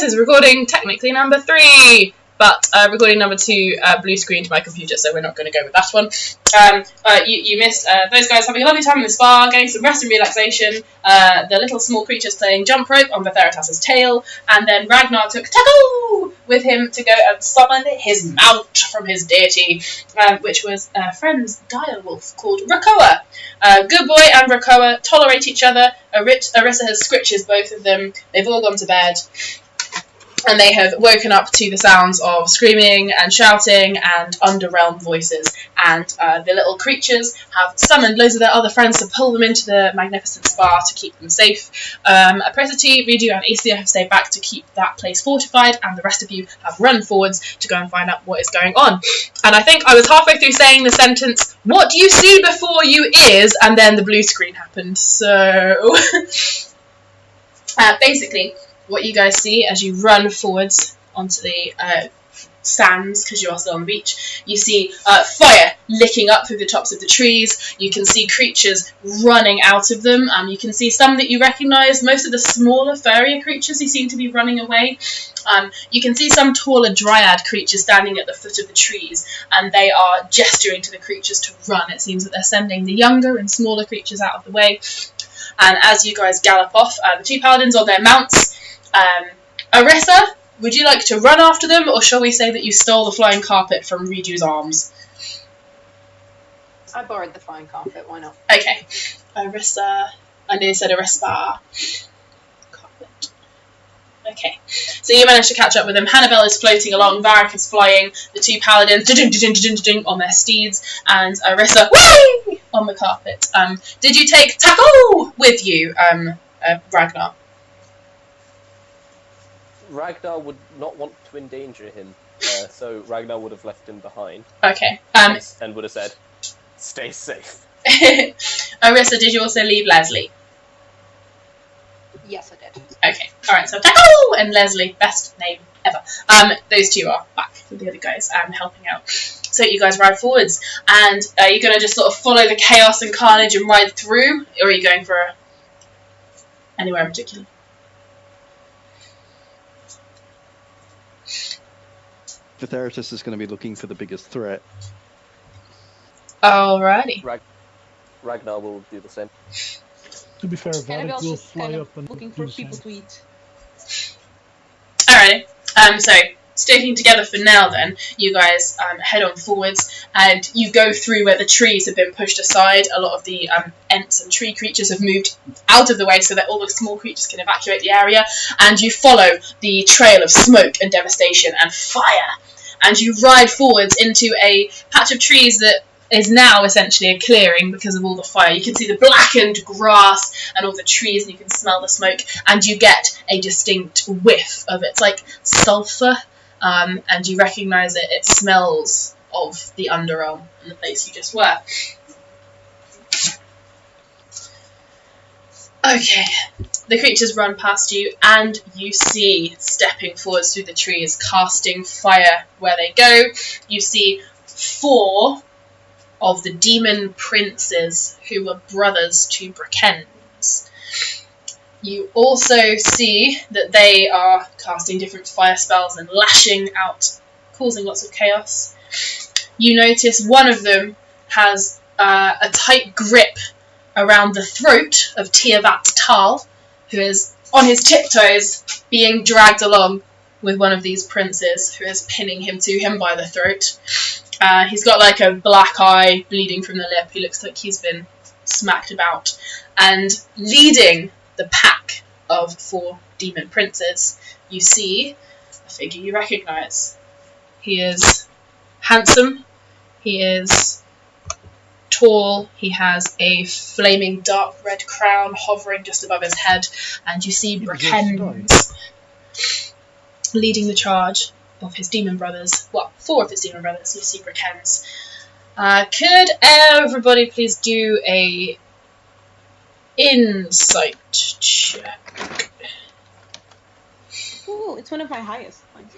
This is recording technically number 3, but recording number 2 blue screened my computer, so we're not going to go with that one. You missed those guys having a lovely time in the spa, getting some rest and relaxation, the little small creatures playing jump rope on Bothwell's tail, and then Ragnar took Taco with him to go and summon his mount from his deity, which was a friend's direwolf called Rakoa. Good Boy and Rakoa tolerate each other. Arissa has scritches both of them. They've all gone to bed. And they have woken up to the sounds of screaming and shouting and underrealm voices. And the little creatures have summoned loads of their other friends to pull them into the magnificent spa to keep them safe. Apricity, Ridu and Isia have stayed back to keep that place fortified, and the rest of you have run forwards to go and find out what is going on. And I think I was halfway through saying the sentence, "What do you see before you is," and then the blue screen happened. So basically, what you guys see as you run forwards onto the sands, because you are still on the beach, you see fire licking up through the tops of the trees. You can see creatures running out of them. You can see some that you recognise. Most of the smaller, furrier creatures you seem to be running away. You can see some taller dryad creatures standing at the foot of the trees, and they are gesturing to the creatures to run. It seems that they're sending the younger and smaller creatures out of the way. And as you guys gallop off, the 2 paladins on their mounts, Arissa, would you like to run after them, or shall we say that you stole the flying carpet from Riju's arms? I borrowed the flying carpet, why not? Okay. Arissa, I nearly said ArisspaaAH. Carpet. Okay. So you managed to catch up with them. Hannibal is floating along, Varric is flying, the 2 paladins on their steeds, and Arissa whee! On the carpet. Did you take Taco with you, Ragnar? Ragnar would not want to endanger him, so Ragnar would have left him behind. Okay. And would have said, "Stay safe." Arissa, did you also leave Leslie? Yes, I did. Okay. Alright, so Taco and Leslie, best name ever. Those 2 are back with the other guys helping out. So you guys ride forwards, and are you going to just sort of follow the chaos and carnage and ride through, or are you going for anywhere in particular? The therapist is going to be looking for the biggest threat. Alrighty. Ragnar will do the same. To be fair, Varric will fly up and looking for people to eat. Alrighty. So sticking together for now, then you guys head on forwards, and you go through where the trees have been pushed aside. A lot of the ents and tree creatures have moved out of the way so that all the small creatures can evacuate the area, and you follow the trail of smoke and devastation and fire, and you ride forwards into a patch of trees that is now essentially a clearing because of all the fire. You can see the blackened grass and all the trees, and you can smell the smoke, and you get a distinct whiff of it's like sulphur, and you recognise it. It smells of the underrealm and the place you just were. Okay, the creatures run past you, and you see, stepping forwards through the trees, casting fire where they go, you see 4 of the demon princes who were brothers to Brakens. You also see that they are casting different fire spells and lashing out, causing lots of chaos. You notice one of them has a tight grip around the throat of Tiavat Tal, who is on his tiptoes being dragged along with one of these princes, who is pinning him to him by the throat. He's got like a black eye bleeding from the lip. He looks like he's been smacked about. And leading the pack of 4 demon princes, you see a figure you recognise. He is handsome. He is tall. He has a flaming dark red crown hovering just above his head. And you see Brakens leading the charge of his demon brothers. Well, 4 of his demon brothers. You see Brakens. Could everybody please do a insight check? Ooh, it's one of my highest ones.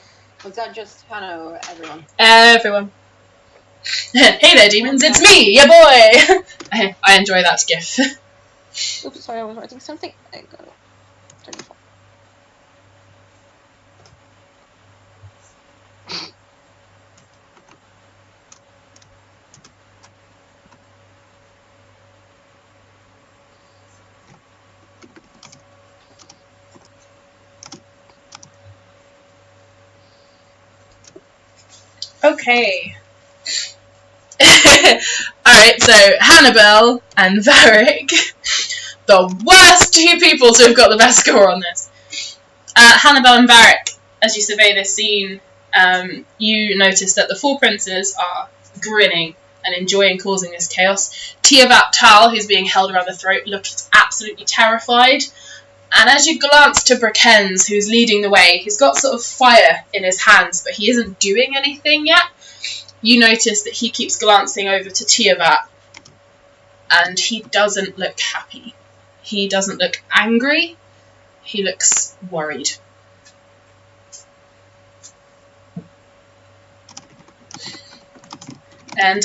Was that just Hannah or everyone? Everyone. Hey there, demons, it's me, your boy! I enjoy that gif. Oops, sorry, I was writing something. I got it. Okay. Alright, so Hannibal and Varric, the worst two people to have got the best score on this. Hannibal and Varric, as you survey this scene, you notice that the four princes are grinning and enjoying causing this chaos. Tiavat Tal, who's being held around the throat, looks absolutely terrified. And as you glance to Brakens, who's leading the way, he's got sort of fire in his hands, but he isn't doing anything yet. You notice that he keeps glancing over to Tiavat, and he doesn't look happy. He doesn't look angry. He looks worried. And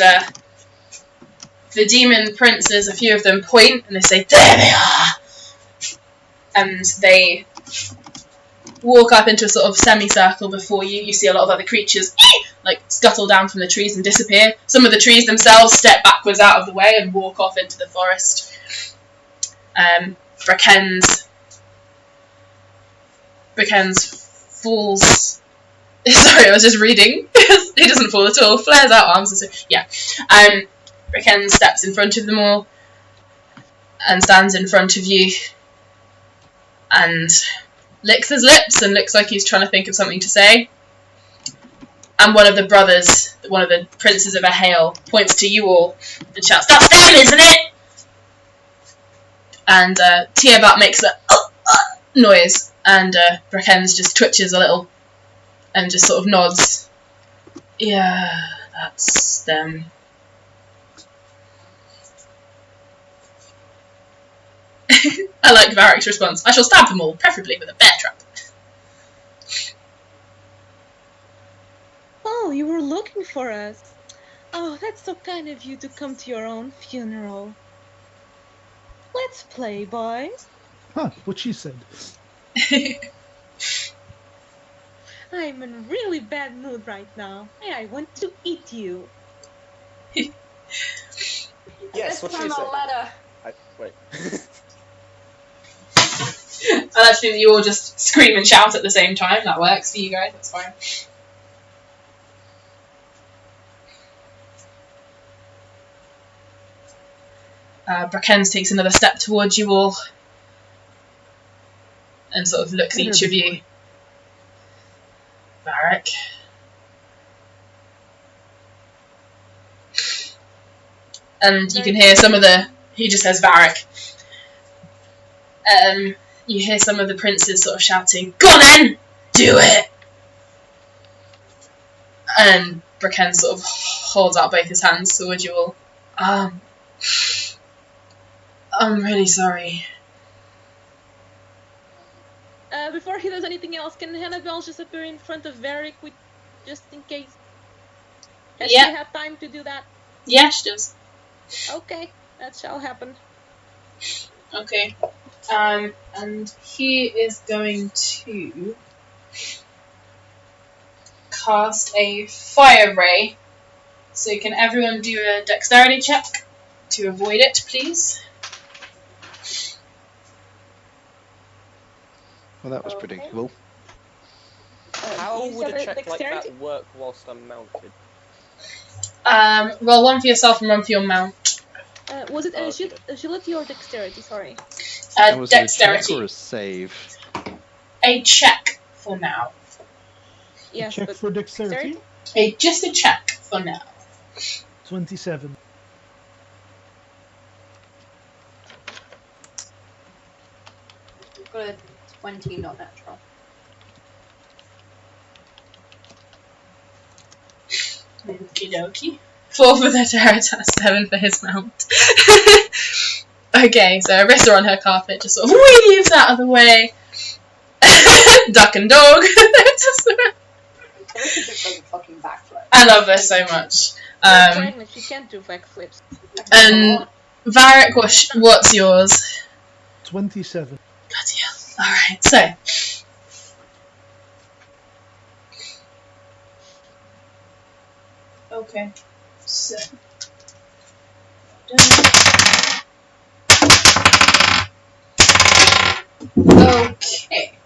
the demon princes, a few of them point and they say, "There they are!" And they walk up into a sort of semicircle before you. You see a lot of other creatures like scuttle down from the trees and disappear. Some of the trees themselves step backwards out of the way and walk off into the forest. Brakens falls. Sorry, I was just reading. He doesn't fall at all. Flares out arms and so yeah. Brakens steps in front of them all and stands in front of you and licks his lips and looks like he's trying to think of something to say. And one of the brothers, one of the princes of Ahale, points to you all and shouts, "That's them, isn't it?" And Tiabat makes a noise, and Brakens just twitches a little and just sort of nods. "Yeah, that's them." I like Varric's response. "I shall stab them all, preferably with a bear trap." Oh, you were looking for us. Oh, that's so kind of you to come to your own funeral. Let's play, boys. Huh, what she said. I'm in a really bad mood right now. I want to eat you. Yes, what she Let's said. turn a letter. Wait. I like to think that you all just scream and shout at the same time. That works for you guys, that's fine. Brakens takes another step towards you all and sort of looks at each of you. Varric. And you can hear some of the... He just says Varric. You hear some of the princes sort of shouting, "Go on then! Do it!" And Braken sort of holds out both his hands towards you all. I'm really sorry. Before he does anything else, can Hannibal just appear in front of Varric with, just in case? Has she had time to do that? Yeah, she does. Okay, that shall happen. Okay. And he is going to cast a fire ray. So can everyone do a dexterity check to avoid it, please? Well, that was predictable. How you would said a check like dexterity? that work whilst I'm mounted? Roll one for yourself and one for your mount. Was it Okay. agility or dexterity? Sorry. And was it a check Dexterity. or a save? A check for now. Yes, Check but for dexterity. Just a check for now. 27. Got a 20, not natural. Okie dokie. 4 for the Terratas, 7 for his mount. Okay, so Arissa on her carpet just sort of weaves out of the way. Duck and dog. Everything just does a fucking backflip. I love this so much. she's pregnant, she can't do backflips. And Varric, what's yours? 27. Bloody hell. Alright, so. Okay. So. Okay.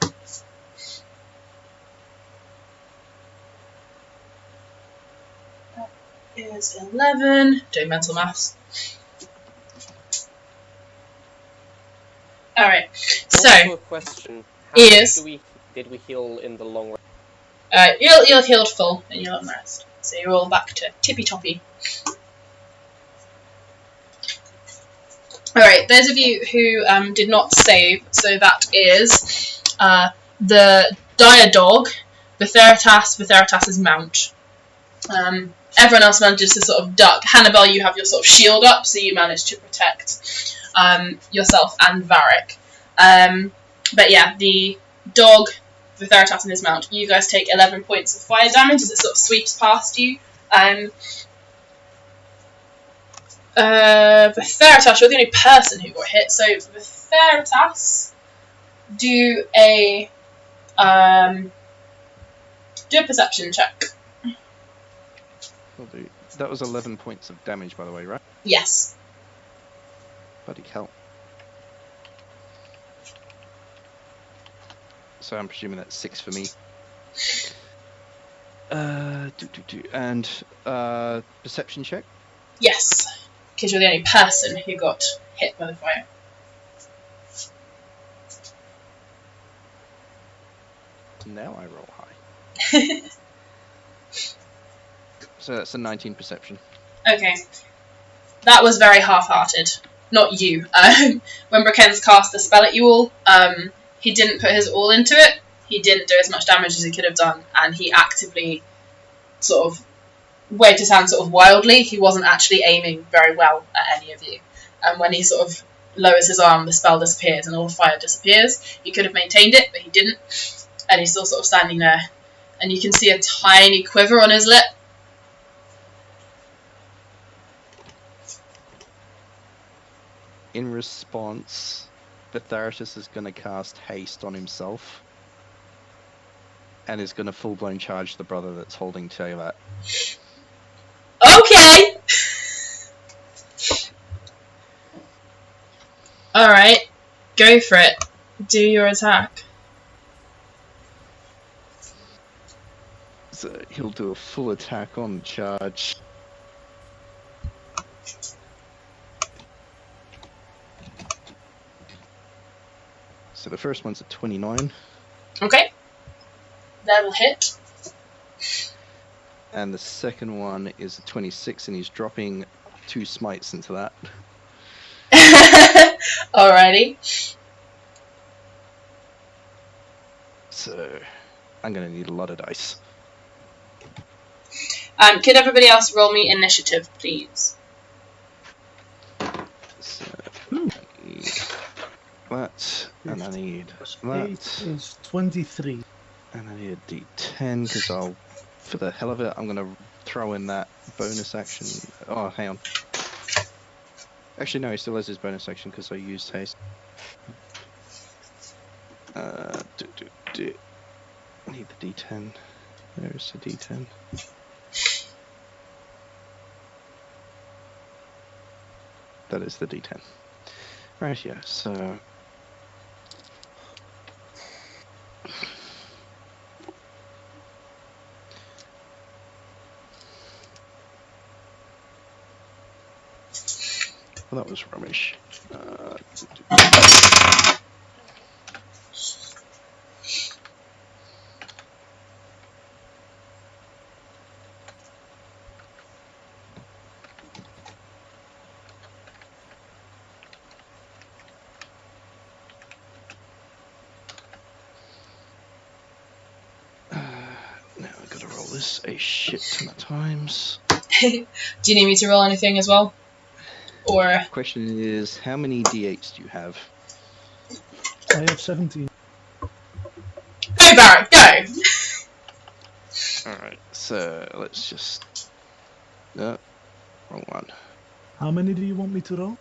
is 11. Doing mental maths. Alright, so Also a question. How Yes. much did we heal in the long run? you're healed full and you're on rest. So you're all back to tippy toppy. Alright, those of you who did not save, so that is the dire dog, Vitheritas's mount. Everyone else manages to sort of duck. Hannibal, you have your sort of shield up, so you manage to protect yourself and Varric. But yeah, the dog, Vitheritas and his mount, you guys take 11 points of fire damage as it sort of sweeps past you. Vitheritas, you're the only person who got hit, so Vitheritas, do a perception check. Will do. That was 11 points of damage, by the way, right? Yes. Bloody hell. So I'm presuming that's 6 for me. And perception check. Yes. Because you're the only person who got hit by the fire. Now I roll high. So that's a 19 perception. Okay. That was very half-hearted. Not you. When Braken's cast the spell at you all, he didn't put his all into it. He didn't do as much damage as he could have done, and he actively sort of waved his hand sort of wildly. He wasn't actually aiming very well at any of you. And when he sort of lowers his arm, the spell disappears and all the fire disappears. He could have maintained it, but he didn't. And he's still sort of standing there. And you can see a tiny quiver on his lip. In response, Vitheritas is going to cast haste on himself. And is going to full-blown charge the brother that's holding Teyvat. Okay! Alright, go for it. Do your attack. So he'll do a full attack on charge. So the first one's a 29. Okay. That'll hit. And the second one is a 26, and he's dropping 2 smites into that. Alrighty. So I'm going to need a lot of dice. Could everybody else roll me initiative, please? So I need that, and I need that, 8 is 23. and I need a D10 because I'll, for the hell of it, I'm going to throw in that bonus action. Oh, hang on. Actually, no, he still has his bonus action because I used haste. I need the D10. There's the D10. That is the D10. Right, yeah, so... Well, that was rubbish. Now I gotta roll this a shit ton of times. Do you need me to roll anything as well? Or... Question is, how many D8s do you have? I have 17. Go, Barrett, go! Alright, so let's just... No, wrong one. How many do you want me to roll?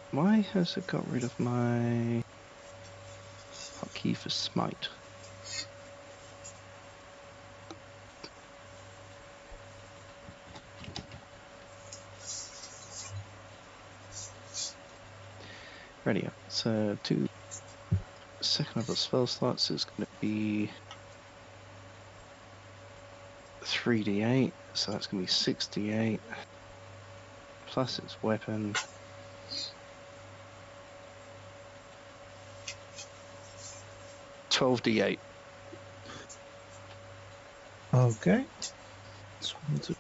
Why has it got rid of my hotkey for smite? Ready up. So, second of the spell slots is going to be 3d8, so that's going to be 68 plus its weapon. $12d8. Okay. It's 1, 2,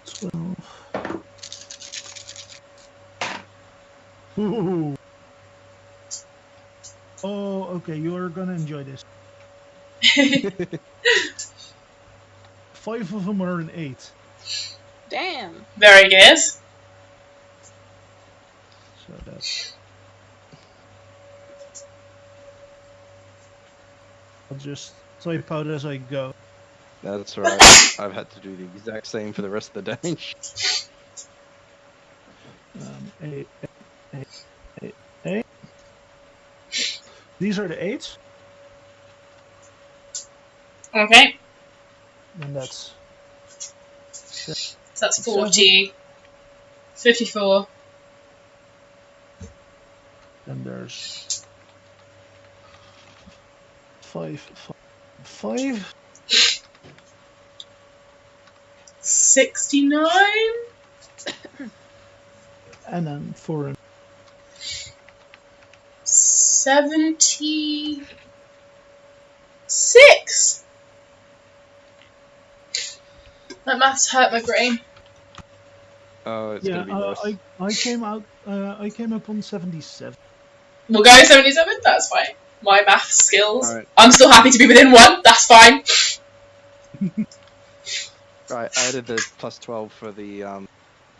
12. Ooh. Oh, okay. You're gonna enjoy this. 5 of them are an 8. Damn. Very good. So that's. I'll just type out as I go. That's right. I've had to do the exact same for the rest of the damage. 8. These are the 8s, Okay. and that's So that's 40. 54. and there's 5. 69. And then 4 and 76. That maths hurt my brain. Oh, it's yeah. going to be worse. I came up on 77. We'll go 77. That's fine. My math skills. Alright. I'm still happy to be within 1. That's fine. Right, I added the plus 12 for the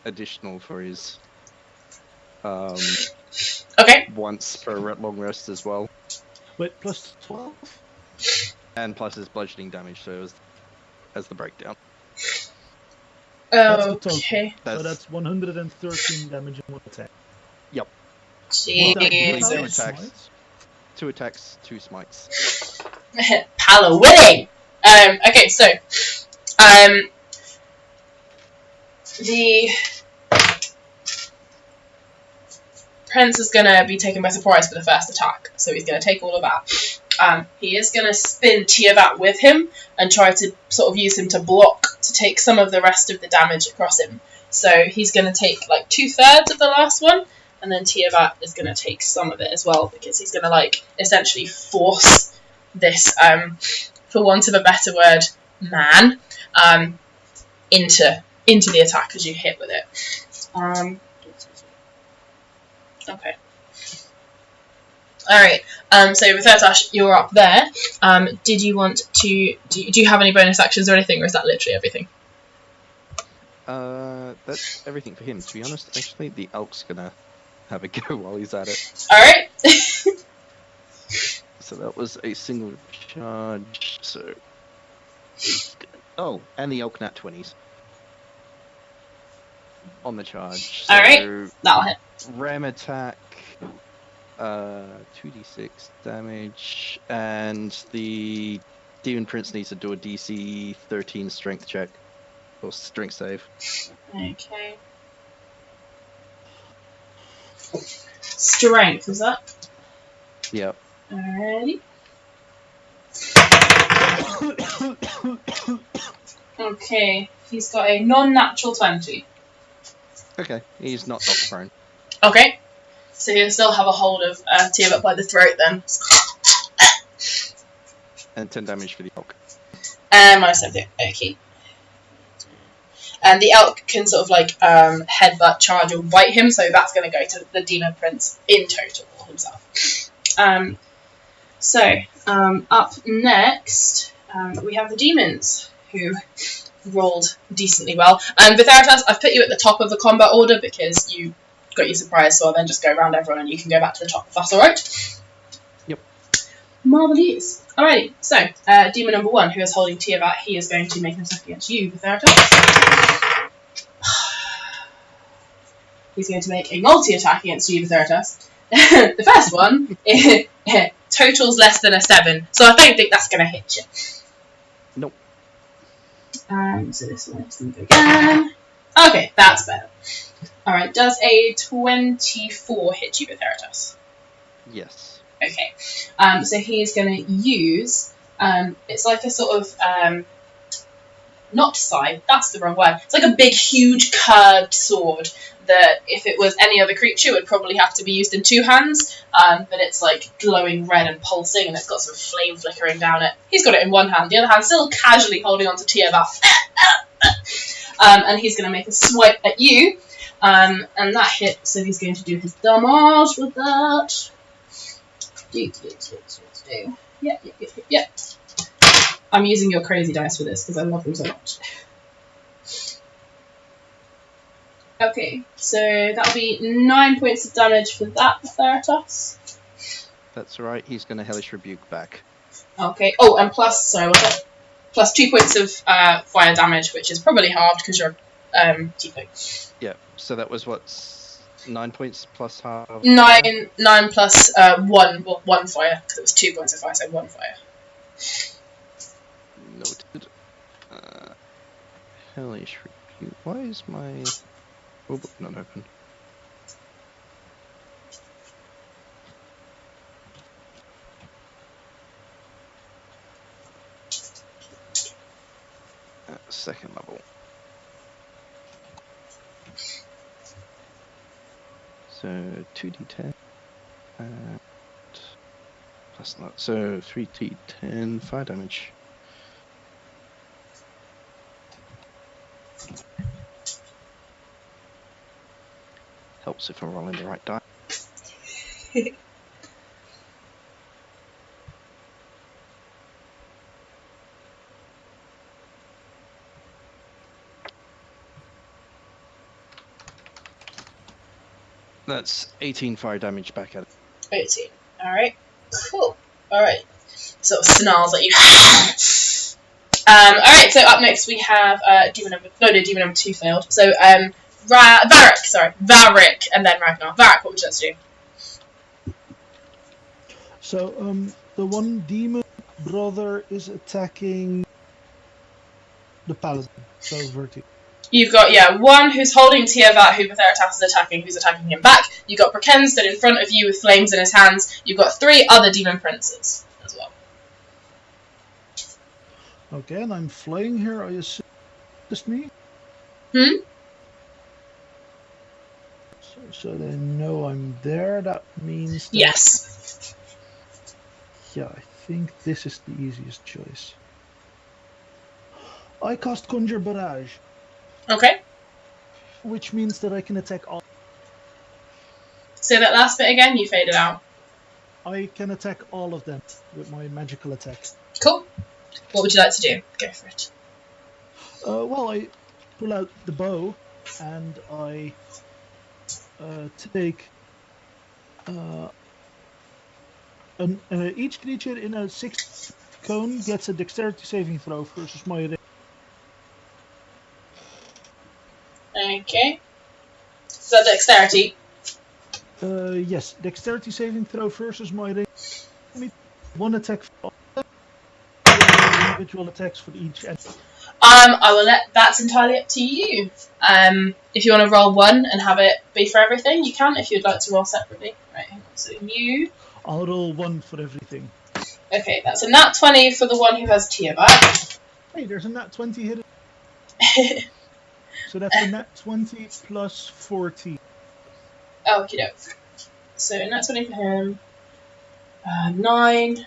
additional for his Okay. once per long rest as well, Wait, plus 12? and plus his bludgeoning damage. So it was as the breakdown. That's the total. Okay. So that's 113 damage in 1 attack. Jesus. Two attacks. 2 attacks, 2 smites. Pala winning. Okay, so the Prince is gonna be taken by surprise for the first attack, so he's gonna take all of that. He is gonna spin Tiavat with him and try to sort of use him to block to take some of the rest of the damage across him. So he's gonna take like 2/3 of the last one, and then Tiavat is gonna take some of it as well, because he's gonna like essentially force this, for want of a better word, man, into the attack as you hit with it. Okay. Alright, so with Vertash, you're up there. Did you want to... Do you have any bonus actions or anything, or is that literally everything? That's everything for him. To be honest, actually, the elk's gonna have a go while he's at it. Alright. So that was a single charge. So, oh, and the elk nat 20s on the charge. So Alright, that'll hit. ram attack, 2d6 damage, and the Demon Prince needs to do a DC 13 strength check, or strength save. Okay. Strength, is that? Yep. Alrighty. Okay, he's got a non-natural 20. Okay, he's not knocked prone. Okay, so he'll still have a hold of Tiamat by the throat then. And 10 damage for the elk. And minus something. Okay. And the elk can sort of like headbutt, charge, or bite him, so that's going to go to the Demon Prince in total himself. Up next, we have the demons, who rolled decently well. Vitharitas, I've put you at the top of the combat order because you got your surprise, so I'll then just go around everyone and you can go back to the top if that's alright. Yep. Marvellous. Alrighty, so demon number 1, who is holding Tiavat, he is going to make himself against you, Vitharitas. He's going to make a multi-attack against you, Vitharitas. The first one totals less than a 7, so I don't think that's going to hit you. Nope. So this one is going to go again. Okay, that's better. Alright, does a 24 hit you with Veritas? Yes. Okay. So he's going to use... it's like a sort of... not scythe, that's the wrong word. It's like a big, huge, curved sword that if it was any other creature would probably have to be used in 2 hands, but it's like glowing red and pulsing, and it's got some flame flickering down it. He's got it in one hand, the other hand still casually holding onto Tiamat. And he's going to make a swipe at you, and that hit, so he's going to do his damage with that. Yep. I'm using your crazy dice for this because I love them so much. Okay, so that'll be 9 points of damage for that, Veritas. That's right. He's going to Hellish Rebuke back. Okay. Oh, and plus, sorry, what's that? Plus 2 points of fire damage, which is probably halved because you're tiefling. Yeah. So that was what, 9 points plus half. 9 plus 1. Well, 1 fire because it was 2 points of fire, so 1 fire. Noted. Hellish Rebuke. Why is my rulebook not open? Second level. So 2d10 and plus that. So 3d10 fire damage. Helps if I'm rolling the right die. That's 18 fire damage back at it. 18. Alright. Cool. Alright. Sort of snarls at you. Alright, so up next we have demon number 2 failed. So Varric, and then Ragnar. Varric, what would you like to do? So, the one demon brother is attacking the paladin, so Verti. You've got, one who's holding Tiamat, who Veritas is attacking, who's attacking him back. You've got Praken stood in front of you with flames in his hands. You've got 3 other demon princes as well. Okay, and I'm flying here, I assume just me? So they know I'm there, that means that... Yes. Yeah, I think this is the easiest choice. I cast Conjure Barrage, Okay. which means that I can attack all... Say that last bit again, you faded out. I can attack all of them with my magical attack. Cool. What would you like to do? Go for it. Well, I pull out the bow, and I take... each creature in a 6 cone gets a dexterity saving throw versus my range. Okay. Is that dexterity? Yes, dexterity saving throw versus my range. One attack for all, individual attacks for each enemy. I will that's entirely up to you. If you want to roll 1 and have it be for everything, you can. If you'd like to roll separately. Right, hang on. So you... I'll roll 1 for everything. Okay, that's a nat 20 for the one who has Tiamat. Hey, there's a nat 20 hit. So that's a nat 20 plus 14. Okie doke. So nat 20 for him. 9.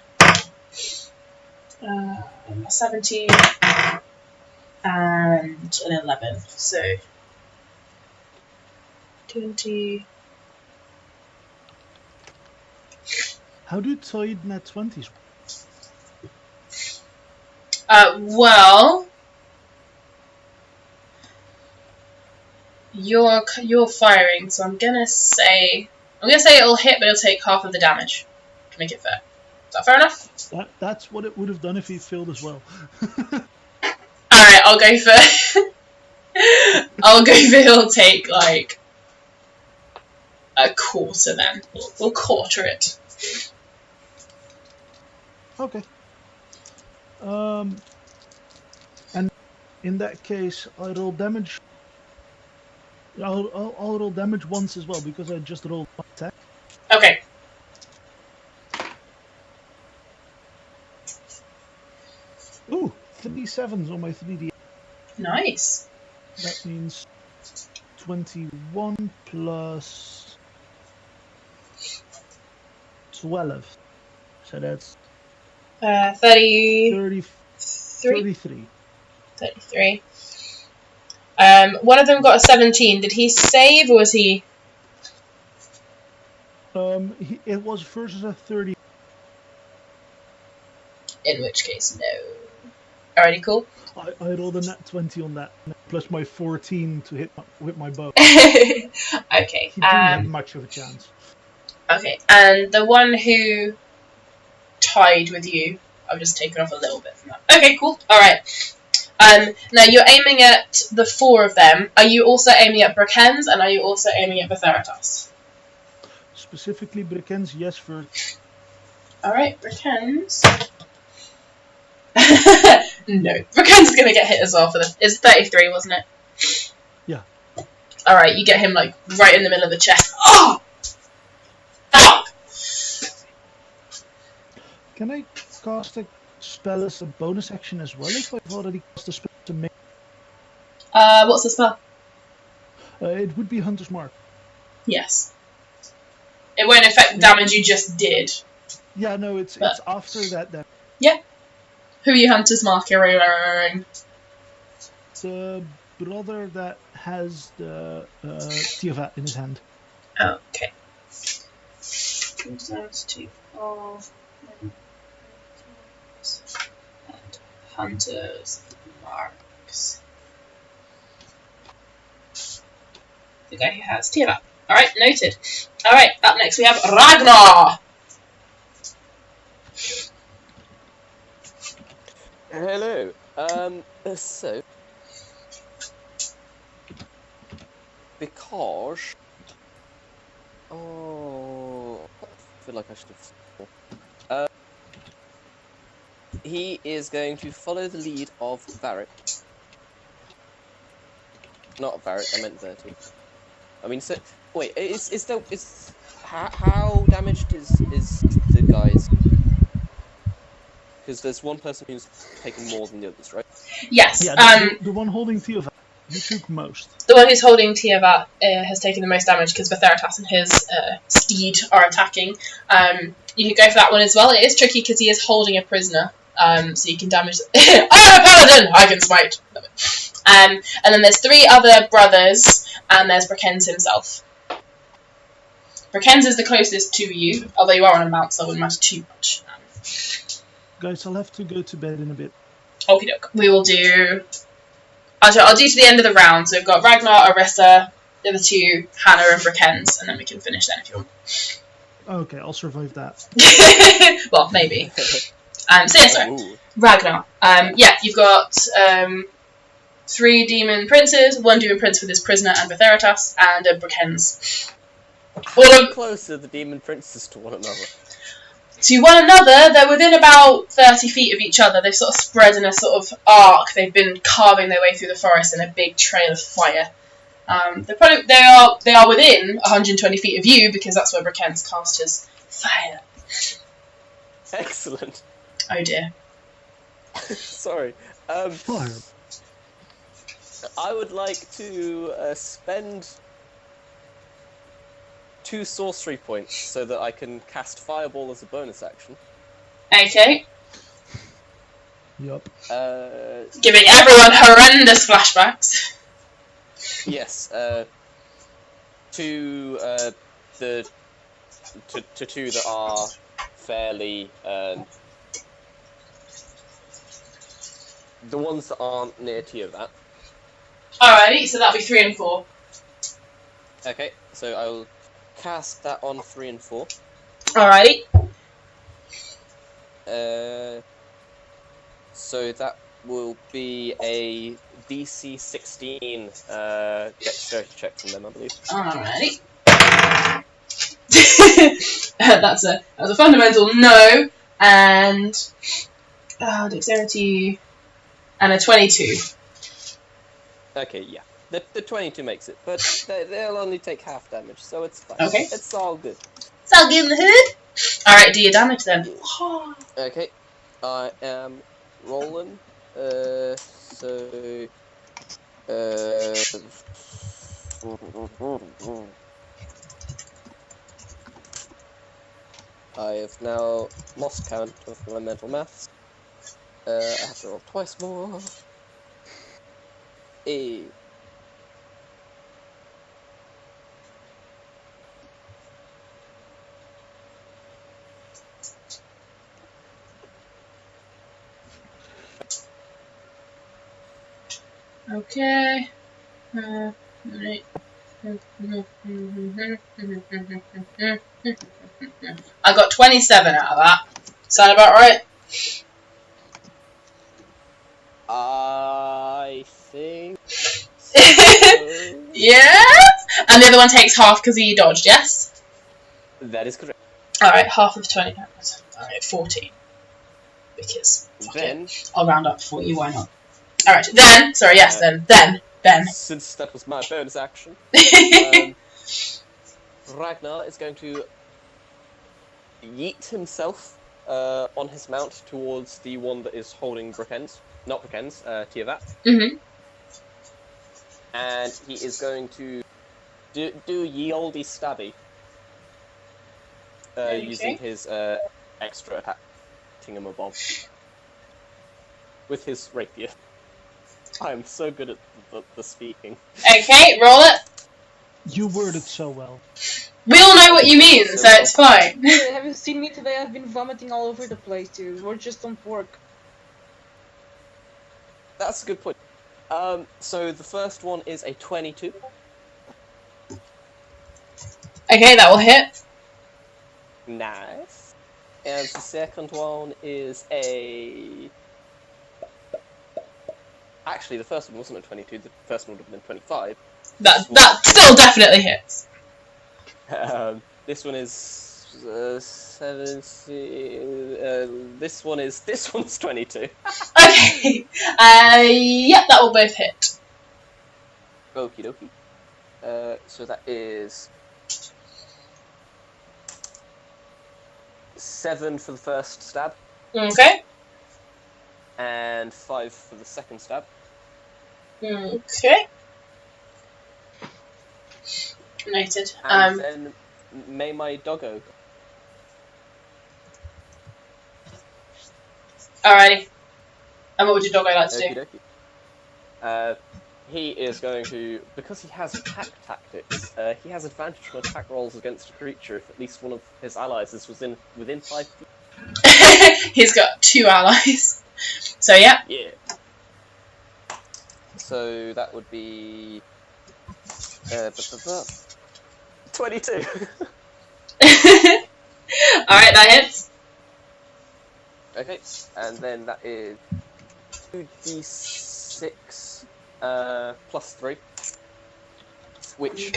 17. And an 11. So 20. How do tied nat 20s? Well, you're firing, so I'm gonna say it'll hit, but it'll take half of the damage to make it fair. Is that fair enough? That's what it would have done if he failed as well. Alright, I'll go for he'll take like a quarter then. We'll quarter it. Okay. And in that case, I roll damage I'll roll damage once as well because I just rolled one attack. Okay. Ooh, 3 7s on my 3D. Nice. That means 21 plus 12. So that's 33. 33. 33. One of them got a 17. Did he save or was he? It was versus a 30. In which case, no. Alrighty, cool. I rolled a nat 20 on that, plus my 14 to hit with my bow. Okay. He didn't have much of a chance. Okay, and the one who tied with you, I've just taken off a little bit from that. Okay, cool. Alright. Now you're aiming at the 4 of them. Are you also aiming at Brakens, and are you also aiming at Betheratas? Specifically Brakens, yes, for... Alright, Brakens. No. Brakens is going to get hit as well for this. It's 33, wasn't it? Yeah. Alright, you get him, like, right in the middle of the chest. Oh! Fuck! Can I cast a spell as a bonus action as well if I've already cast a spell to make? What's the spell? It would be Hunter's Mark. Yes. It won't affect the damage you just did. Yeah, no, it's after that. Yeah. Who are you Hunter's marking? The brother that has the Tiavat in his hand. Okay. Comes down to 12. And Hunter's marks. The guy who has Tiamat. Alright, noted. Alright, up next we have Ragnar! Hello. So because I feel like I should have. He is going to follow the lead of Varric. Not Varric, I meant Bertie. I mean, so wait, how damaged is the guys? Because there's one person who's taken more than the others, right? Yes. Yeah, the one holding Tiavat, he took most. The one who's holding Tiamat has taken the most damage because Betheratas and his steed are attacking. You could go for that one as well. It is tricky because he is holding a prisoner, so you can damage. I'm a paladin! I can smite. And then there's 3 other brothers, and there's Brakens himself. Brakens is the closest to you, although you are on a mount, so it wouldn't matter too much. Guys, I'll have to go to bed in a bit. Okie doke. We will do. I'll do to the end of the round. So we've got Ragnar, Arissa, the other 2, Hannah and Brakens, and then we can finish then if you want. Okay, I'll survive that. Well, maybe. So yeah, sorry. Ooh. Ragnar. Yeah, you've got 3 demon princes, 1 demon prince with his prisoner and Betheratas, and a Brakens. How close are the demon princes to one another? To one another, they're within about 30 feet of each other. They've sort of spread in a sort of arc. They've been carving their way through the forest in a big trail of fire. They are within 120 feet of you because that's where Brakens cast his fire. Excellent. Oh dear. Sorry. Fire. I would like to spend 2 sorcery points so that I can cast Fireball as a bonus action. Okay. Yup. Giving everyone horrendous flashbacks. Yes. To 2 that are fairly the ones that aren't near Tiamat. Alrighty, so that'll be 3 and 4. Okay, so I'll cast that on 3 and 4. Alrighty. So that will be a DC 16 dexterity check from them, I believe. Alrighty. That's a fundamental no, and dexterity, and a 22. Okay, yeah. The 22 makes it, but they'll only take half damage, so it's fine. Okay. It's all good. It's all good in the hood. Alright, do your damage then. Okay. I am rolling. I have now lost count of my mental maths. I have to roll twice more. Okay. I got 27 out of that. Sound about right? I think. Yes! And the other one takes half because he dodged, yes? That is correct. Alright, half of 20. Alright, 14. Because. Then. I'll round up for you, why not? Alright, then. Sorry, yes, then. Since that was my bonus action, Ragnar is going to yeet himself on his mount towards the one that is holding Tiavat. Mm-hmm. And he is going to do ye olde stabby. Using his extra attack thingamabob with his rapier. I'm so good at the speaking. Okay, roll it. You worded so well. We all know what you mean, so it's fine. Have you seen me today? I've been vomiting all over the place, dude. We're just on pork. That's a good point. So the first one is a 22. Okay, that will hit. Nice. And the second one is a... Actually, the first one wasn't a 22, the first one would have been 25. That still definitely hits. This one is 17. This one's 22. Okay. Yep, that will both hit. Okie dokie. So that is 7 for the first stab. Okay. And 5 for the second stab. Okay. Noted. And then may my doggo. Alrighty. And what would your doggo like to do? He is going to, because he has attack tactics, he has advantage on attack rolls against a creature if at least one of his allies is within 5 feet. He's got 2 allies. So yeah. Yeah. So that would be 22. Alright, that hits. Okay, and then that is 2d6 plus 3, which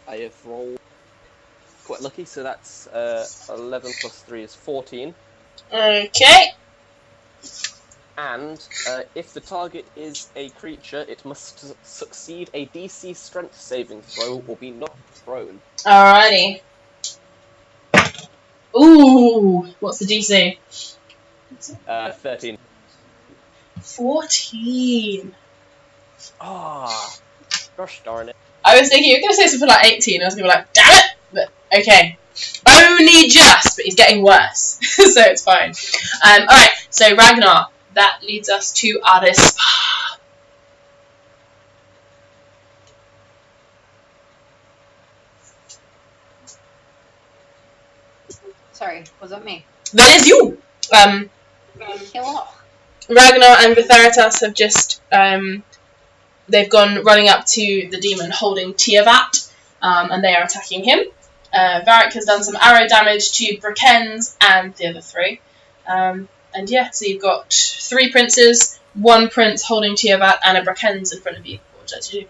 I have rolled quite lucky. So that's 11 plus 3 is 14. Okay. And if the target is a creature, it must succeed a DC strength saving throw or be knocked prone. Alrighty. Ooh, what's the DC? 13. 14. Ah, gosh darn it. I was thinking you were going to say something like 18. I was going to be like, damn it! But okay. Only just, but he's getting worse. So it's fine. Alright, so Ragnar. That leads us to ArisspaaAH. Sorry, was that me? That is you! Hello. Ragnar and Vitharitas have just, they've gone running up to the demon holding Tiavat, and they are attacking him. Varric has done some arrow damage to Brakens and the other 3. And yeah, so you've got 3 princes, 1 prince holding Tiavat, and a Brakens in front of you. What would you like to do?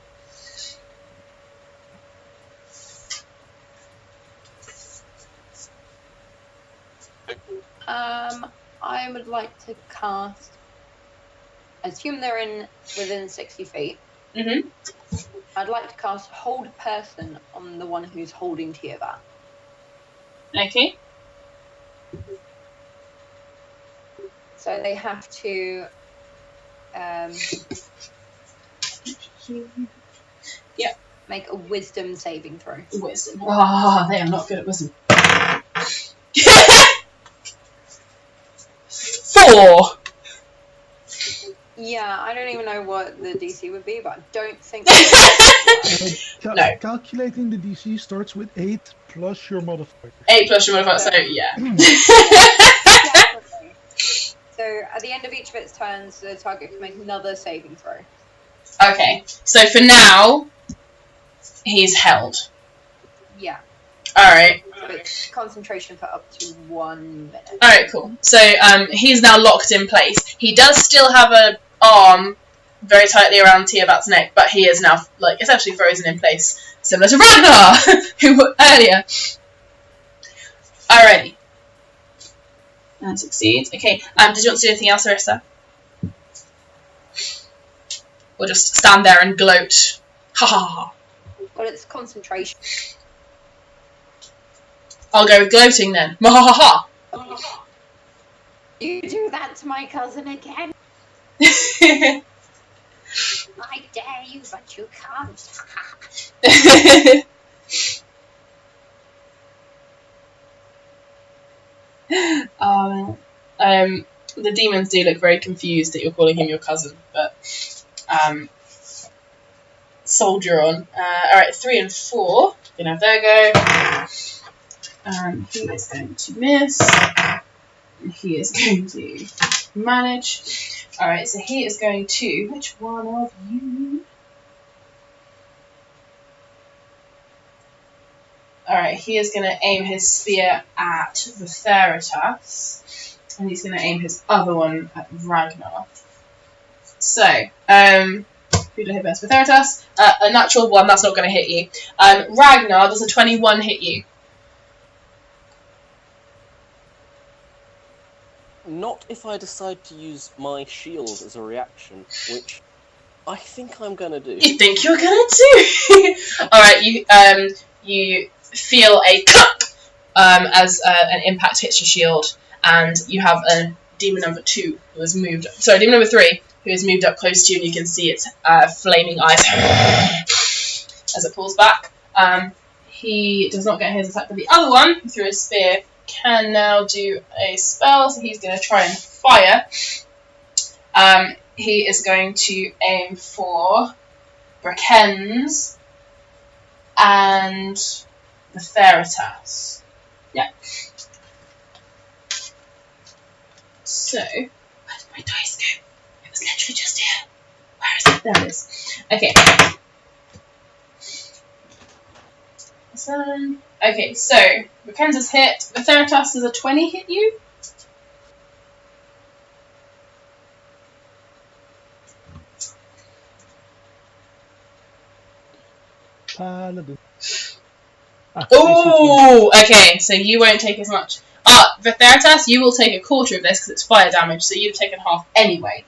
I would like to cast. I assume they're within 60 feet. Mm-hmm. I'd like to cast Hold Person on the one who's holding Tiavat. Okay. So they have to make a Wisdom saving throw. Wisdom. Ah, they are not good at wisdom. 4. Yeah, I don't even know what the DC would be, but I don't think. No. Calculating the DC starts with 8 plus your modifier. 8 plus your modifier, so yeah. Definitely. So at the end of each of its turns, the target can make another saving throw. Okay, so for now, he's held. Yeah. Alright. So it's concentration for up to 1 minute. Alright, cool. So he's now locked in place. He does still have an arm very tightly around Tiavat's neck, but he is now like essentially frozen in place, similar to Ragnar, who were earlier. Alrighty. And succeeds. Okay. Did you want to do anything else, Arissa? Or just stand there and gloat? Ha ha ha. Well, it's concentration. I'll go with gloating then. Ha ha ha. You do that to my cousin again? I dare you, but you can't. The demons do look very confused that you're calling him your cousin, but soldier on. Alright, 3 and 4. Gonna have their go. He is going to miss. And he is going to manage. Alright, so he is going to. Which one of you? Alright, he is going to aim his spear at the Theritas. And he's going to aim his other one at Ragnar. So, who did I hit best? With Theritas? A natural 1, that's not going to hit you. Ragnar, does a 21 hit you? Not if I decide to use my shield as a reaction, which I think I'm going to do. You think you're going to do? Alright, you feel a cup as an impact hits your shield. And you have a demon number 2 who has moved. Sorry, demon number 3 who has moved up close to you, and you can see its flaming eyes as it pulls back. He does not get his attack, but the other one, who threw his spear, can now do a spell. So he's going to try and fire. He is going to aim for Brakens and the Theritas. Yeah. So, where did my dice go? It was literally just here. Where is it? There it is. Okay. Okay, so, Mackenzie hit. The Theritas, does a 20 hit you? Paladin. Oh, okay, so you won't take as much. The Theritas, you will take a quarter of this because it's fire damage, so you've taken half anyway.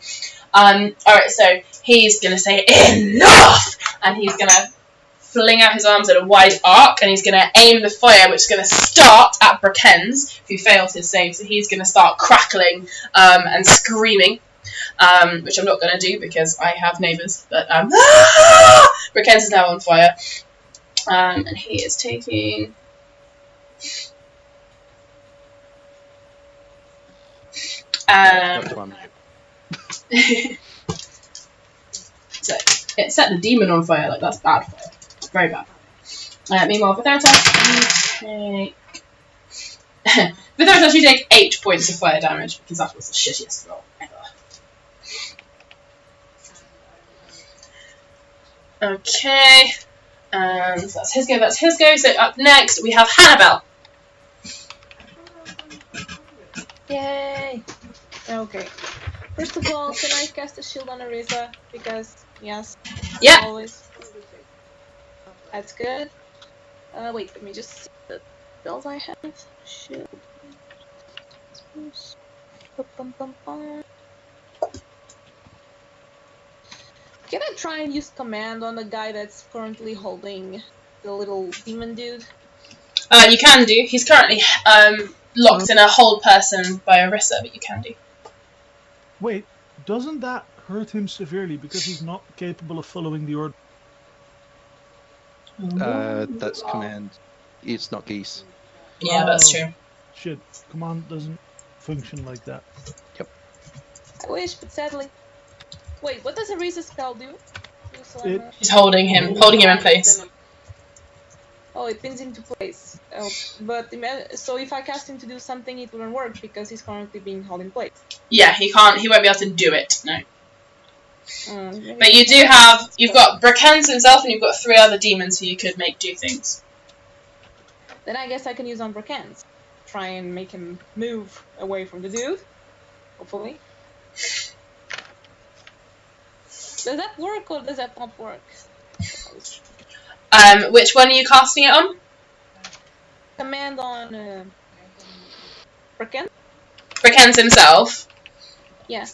Alright, so he's going to say, enough! And he's going to fling out his arms at a wide arc, and he's going to aim the fire, which is going to start at Brakens, who failed his save, so he's going to start crackling and screaming, which I'm not going to do because I have neighbours, but Brakens is now on fire, and he is taking... So it set the demon on fire, like that's bad fire. Very bad. Meanwhile, for Theritas, you take 8 points of fire damage because that was the shittiest roll ever. Okay. So that's his go, that's his go. So up next we have Hannibal. Yay! Okay. First of all, can I cast a shield on Arissa? Because, yes. Yeah. Always. That's good. Wait, let me just see the spells I have. Shield. Can I try and use command on the guy that's currently holding the little demon dude? You can do. He's currently locked in a hold person by Arissa, but you can do. Wait, doesn't that hurt him severely because he's not capable of following the order? That's command. It's not geese. Yeah, that's true. Shit, command doesn't function like that. I wish, but sadly. Wait, what does Arisa's spell do? He's holding him in place. Oh, it pins him to place. Oh, but so if I cast him to do something, it wouldn't work because he's currently being held in place. Yeah, he can't. He won't be able to do it. No. But you do have. You've got Brakens himself, and you've got 3 other demons who you could make do things. Then I guess I can use on Brakens. Try and make him move away from the dude. Hopefully. Does that work or does that not work? Which one are you casting it on? Command on Brakens? Brakens himself. Yeah.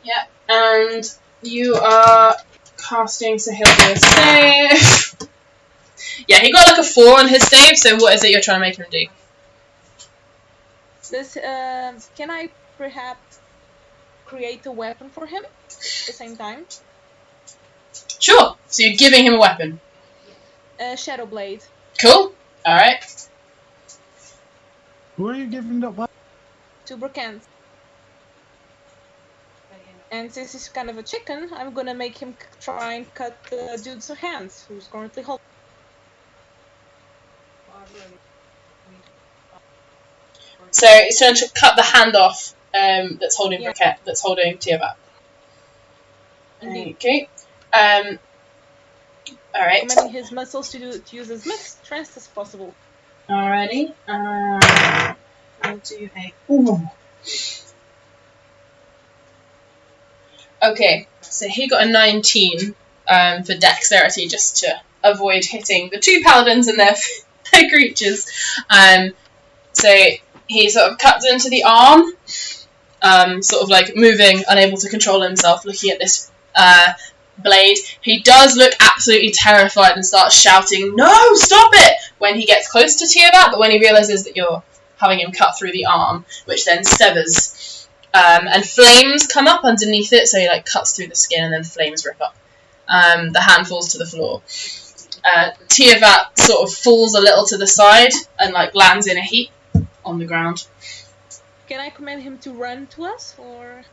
Yeah, and you are casting, so he'll do a save. Yeah, he got like a 4 on his save, so what is it you're trying to make him do? This, can I perhaps create a weapon for him at the same time? Sure, so you're giving him a weapon. Shadow Blade. Cool, alright. Who are you giving that weapon? To Brakens. And since he's kind of a chicken, I'm gonna make him try and cut the dude's hands, who's currently holding. So he's trying to cut the hand off that's holding that's holding Tiavat. Okay. Alright. Recommending his muscles to use as much strength as possible. Alrighty. I'll do a. Ooh. Okay, so he got a 19 for dexterity just to avoid hitting the 2 paladins and their creatures. So he sort of cuts into the arm, sort of like moving, unable to control himself, looking at this blade. He does look absolutely terrified and starts shouting, "No, stop it!" when he gets close to Tiavat, but when he realises that you're having him cut through the arm, which then severs. And flames come up underneath it, so he like cuts through the skin and then flames rip up. The hand falls to the floor. Tiavat sort of falls a little to the side and like lands in a heap on the ground. Can I command him to run to us, or?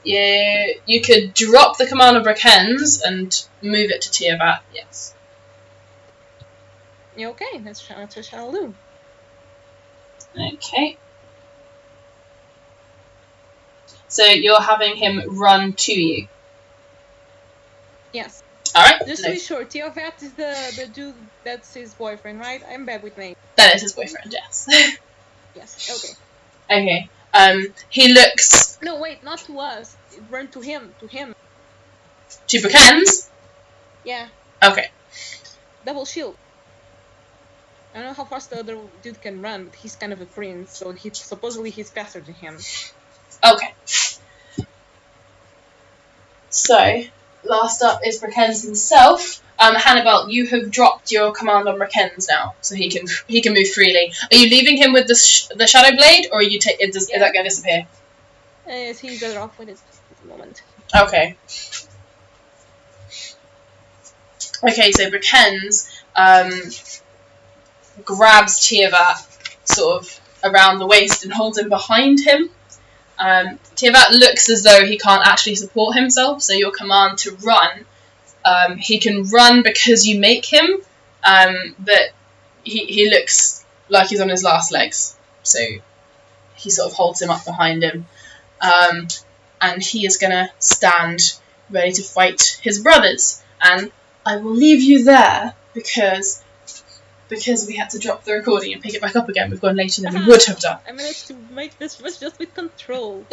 Yeah, you could drop the command of Brakens and move it to Tiavat, yes. Yeah, okay, that's what shall do. Okay. So you're having him run to you? Yes. Alright. Just to be sure, Tiavat is the dude that's his boyfriend, right? I'm bad with names. That is his boyfriend, yes. Yes, okay. Okay. He looks... No, wait, not to us. Run to him, To Brakens? Yeah. Okay. Double shield. I don't know how fast the other dude can run, but he's kind of a prince, so supposedly he's faster than him. Okay. So, last up is Brakens himself. Hannibal, you have dropped your command on Brakens now, so he can move freely. Are you leaving him with the Shadow Blade, or are you is that going to disappear? Yes, he's better off with it at the moment. Okay. Okay, so Brakens grabs Tiavat sort of around the waist and holds him behind him. Tiavat looks as though he can't actually support himself, so your command to run, he can run because you make him, but he looks like he's on his last legs, so he sort of holds him up behind him, and he is going to stand ready to fight his brothers, and I will leave you there because we had to drop the recording and pick it back up again. We've gone later than we would have done. I managed to make this just with control.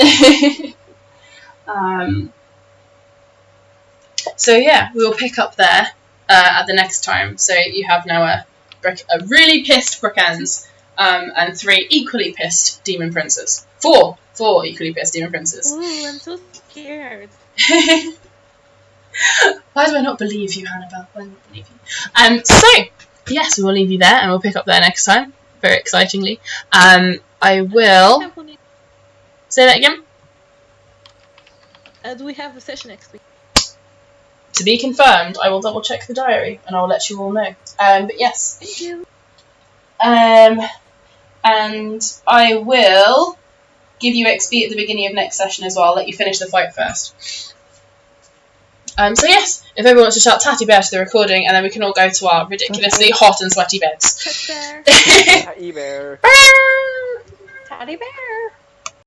So yeah, we will pick up there at the next time. So you have now a really pissed Brakens and 3 equally pissed demon princes. 4 equally pissed demon princes. Ooh, I'm so scared. Why do I not believe you, Hannibal? Why do I not believe you? So, yes, we will leave you there and we'll pick up there next time, very excitingly. I will... Say that again? Do we have a session next week? To be confirmed, I will double check the diary and I'll let you all know. But yes. Thank you. And I will give you XP at the beginning of next session as well. I'll let you finish the fight first. So yes, if everyone wants to shout Tatty Bear to the recording, and then we can all go to our ridiculously hot and sweaty beds. Tatty Bear. Tatty Bear. Teddy bear.